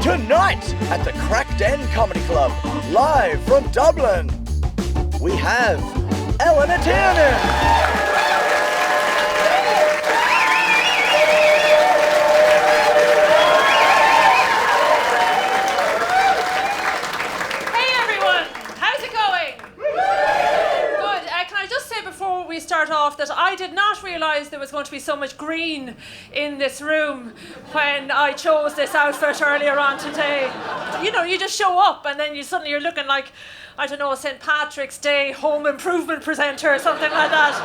Tonight at the Craic Comedy Club, live from Dublin, we have Eleanor Tiernan. Start off that I did not realise there was going to be so much green in this room when I chose this outfit earlier on today. You know, you just show up and then you're looking like, I don't know, a St. Patrick's Day home improvement presenter or something like that.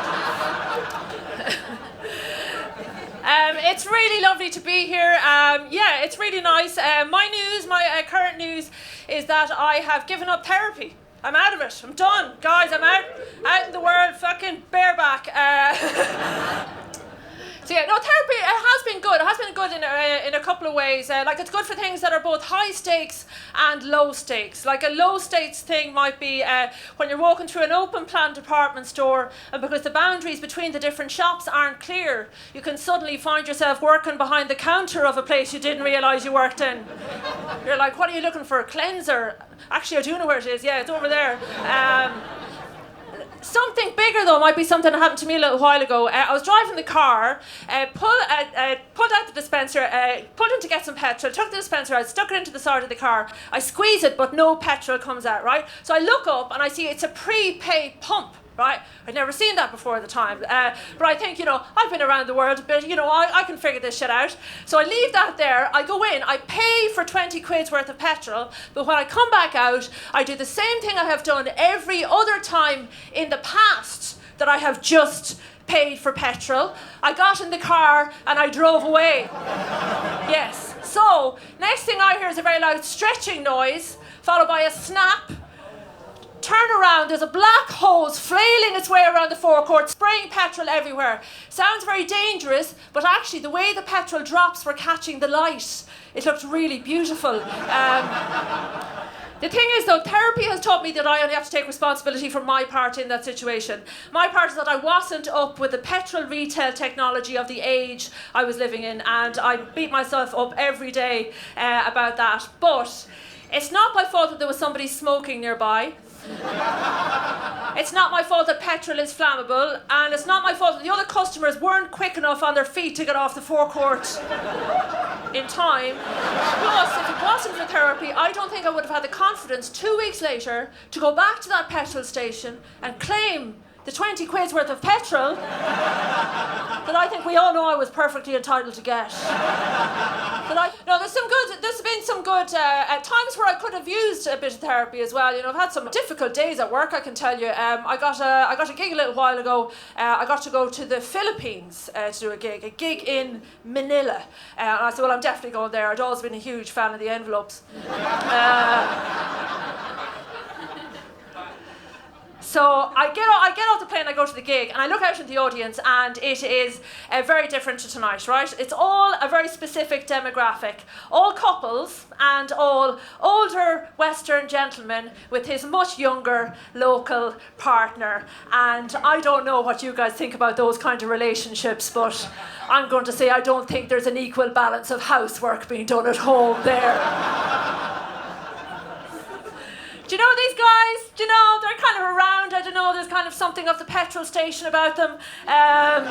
It's really lovely to be here. Yeah, it's really nice. My current news is that I have given up therapy. I'm out of it. I'm done. Guys, I'm out in the world, fucking bareback. So yeah, no, therapy, it has been good. It has been good in a couple of ways. Like, it's good for things that are both high stakes and low stakes. Like, a low stakes thing might be when you're walking through an open plan department store, and because the boundaries between the different shops aren't clear, you can suddenly find yourself working behind the counter of a place you didn't realise you worked in. You're like, what are you looking for? A cleanser? Actually, I do know where it is. Yeah, it's over there. Something bigger, though, might be something that happened to me a little while ago. I was driving the car, pulled out the dispenser, pulled in to get some petrol, took the dispenser out, stuck it into the side of the car. I squeeze it, but no petrol comes out, right? So I look up and I see it's a prepay pump. Right? I'd never seen that before at the time. But I think, I've been around the world a bit, I can figure this shit out. So I leave that there, I go in, I pay for 20 quid's worth of petrol, but when I come back out, I do the same thing I have done every other time in the past that I have just paid for petrol. I got in the car and I drove away. Yes. So, next thing I hear is a very loud stretching noise, followed by a snap. Turn around, there's a black hose flailing its way around the forecourt, spraying petrol everywhere. Sounds very dangerous, but actually the way the petrol drops were catching the light. It looked really beautiful. The thing is, though, therapy has taught me that I only have to take responsibility for my part in that situation. My part is that I wasn't up with the petrol retail technology of the age I was living in, and I beat myself up every day about that. But it's not my fault that there was somebody smoking nearby. It's not my fault that petrol is flammable, and it's not my fault that the other customers weren't quick enough on their feet to get off the forecourt in time. Plus, if it wasn't for therapy, I don't think I would have had the confidence 2 weeks later to go back to that petrol station and claim the 20 quid's worth of petrol that I think we all know I was perfectly entitled to get. There's been some good times where I could have used a bit of therapy as well. I've had some difficult days at work, I can tell you. I got a gig a little while ago. I got to go to the Philippines to do a gig in Manila. And I said, well, I'm definitely going there. I'd always been a huge fan of the envelopes. So I get off the plane, I go to the gig, and I look out in the audience, and it is very different to tonight, right? It's all a very specific demographic. All couples and all older Western gentlemen with his much younger local partner. And I don't know what you guys think about those kind of relationships, but I'm going to say I don't think there's an equal balance of housework being done at home there. Do you know these guys? Do you know, they're kind of around, I don't know, there's kind of something of the petrol station about them. And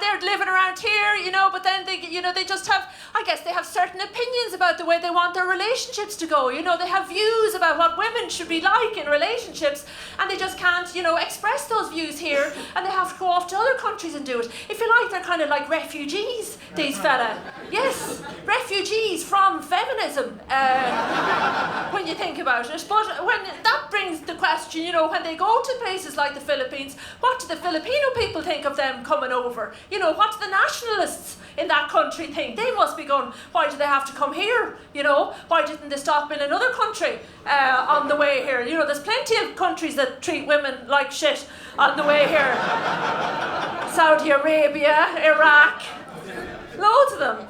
they're living around here, but then they just have, I guess they have certain opinions about the way they want their relationships to go. They have views about what women should be like in relationships, and they just can't, express those views here, and they have to go off to other countries and do it. If you like, they're kind of like refugees, these fella. Yes, refugees from feminism, when you think about it. But when that brings the question, when they go to places like the Philippines, what do the Filipino people think of them coming over? What do the nationalists in that country think? They must be going, why do they have to come here? Why didn't they stop in another country on the way here? There's plenty of countries that treat women like shit on the way here. Saudi Arabia, Iraq, loads of them.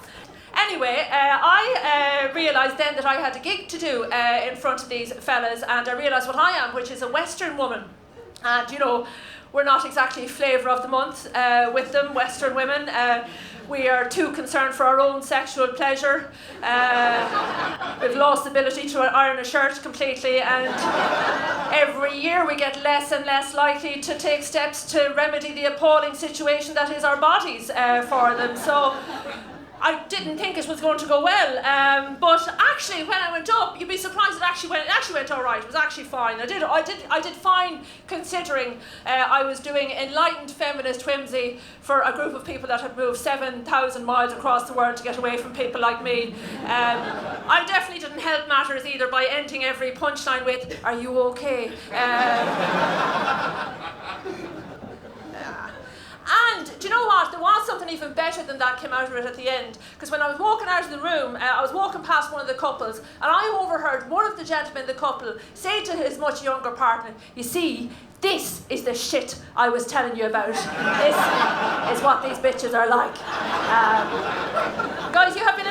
Anyway, I realised then that I had a gig to do in front of these fellas, and I realised what I am, which is a Western woman. And, we're not exactly flavour of the month with them, Western women. we are too concerned for our own sexual pleasure. We've lost the ability to iron a shirt completely, and every year we get less and less likely to take steps to remedy the appalling situation that is our bodies for them. So I didn't think it was going to go well, but actually when I went up, you'd be surprised it actually went all right. It was actually fine. I did fine, considering I was doing enlightened feminist whimsy for a group of people that had moved 7,000 miles across the world to get away from people like me. I definitely didn't help matters either by ending every punchline with, "Are you okay?" And do you know what? There was something even better than that came out of it at the end. Because when I was walking out of the room, I was walking past one of the couples, and I overheard one of the gentlemen in the couple say to his much younger partner, "You see, this is the shit I was telling you about. This is what these bitches are like." Guys, you have been